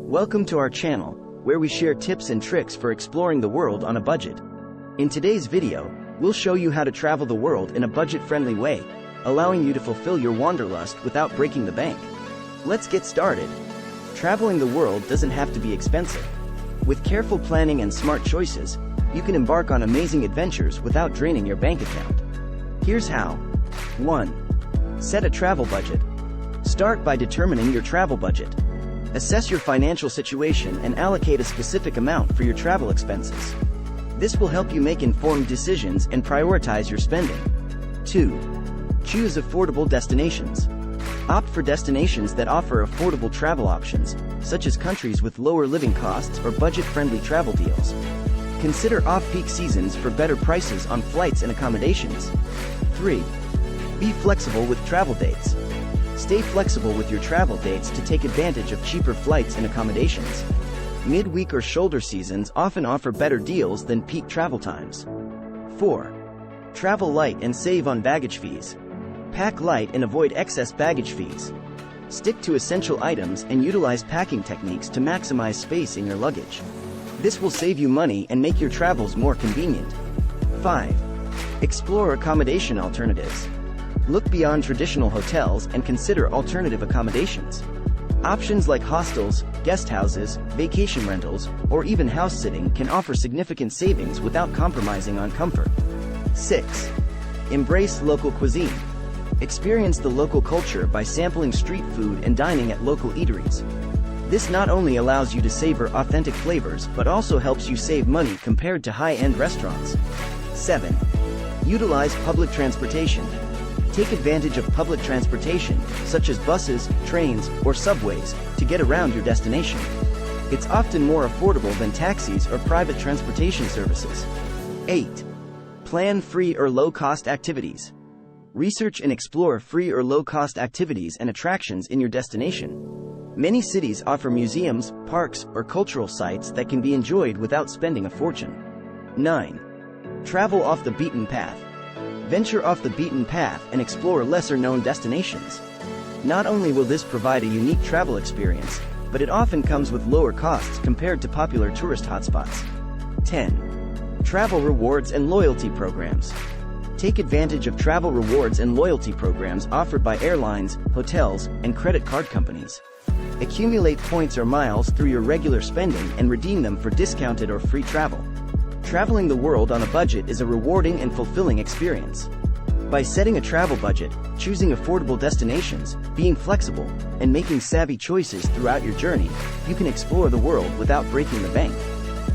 Welcome to our channel, where we share tips and tricks for exploring the world on a budget. In today's video, we'll show you how to travel the world in a budget-friendly way, allowing you to fulfill your wanderlust without breaking the bank. Let's get started. Traveling the world doesn't have to be expensive. With careful planning and smart choices, you can embark on amazing adventures without draining your bank account. Here's how. 1. Set a travel budget. Start by determining your travel budget. Assess your financial situation and allocate a specific amount for your travel expenses. This will help you make informed decisions and prioritize your spending. 2. Choose affordable destinations. Opt for destinations that offer affordable travel options, such as countries with lower living costs or budget-friendly travel deals. Consider off-peak seasons for better prices on flights and accommodations. 3. Be flexible with travel dates. Stay flexible with your travel dates to take advantage of cheaper flights and accommodations. Midweek or shoulder seasons often offer better deals than peak travel times. 4. Travel light and save on baggage fees. Pack light and avoid excess baggage fees. Stick to essential items and utilize packing techniques to maximize space in your luggage. This will save you money and make your travels more convenient. 5. Explore accommodation alternatives. Look beyond traditional hotels and consider alternative accommodations. Options like hostels, guest houses, vacation rentals, or even house sitting can offer significant savings without compromising on comfort. 6. Embrace local cuisine. Experience the local culture by sampling street food and dining at local eateries. This not only allows you to savor authentic flavors but also helps you save money compared to high-end restaurants. 7. Utilize public transportation. Take advantage of public transportation, such as buses, trains, or subways, to get around your destination. It's often more affordable than taxis or private transportation services. 8. Plan free or low-cost activities. Research and explore free or low-cost activities and attractions in your destination. Many cities offer museums, parks, or cultural sites that can be enjoyed without spending a fortune. 9. Travel off the beaten path. Venture off the beaten path and explore lesser-known destinations. Not only will this provide a unique travel experience, but it often comes with lower costs compared to popular tourist hotspots. 10. Travel rewards and loyalty programs. Take advantage of travel rewards and loyalty programs offered by airlines, hotels, and credit card companies. Accumulate points or miles through your regular spending and redeem them for discounted or free travel. Traveling the world on a budget is a rewarding and fulfilling experience. By setting a travel budget, choosing affordable destinations, being flexible, and making savvy choices throughout your journey, you can explore the world without breaking the bank.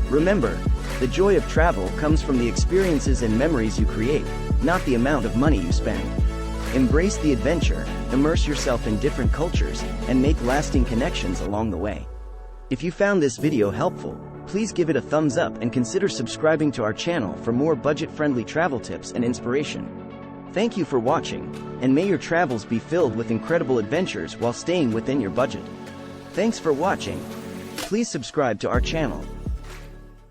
Remember, the joy of travel comes from the experiences and memories you create, not the amount of money you spend. Embrace the adventure, immerse yourself in different cultures, and make lasting connections along the way. If you found this video helpful, please give it a thumbs up and consider subscribing to our channel for more budget-friendly travel tips and inspiration. Thank you for watching, and may your travels be filled with incredible adventures while staying within your budget. Thanks for watching. Please subscribe to our channel.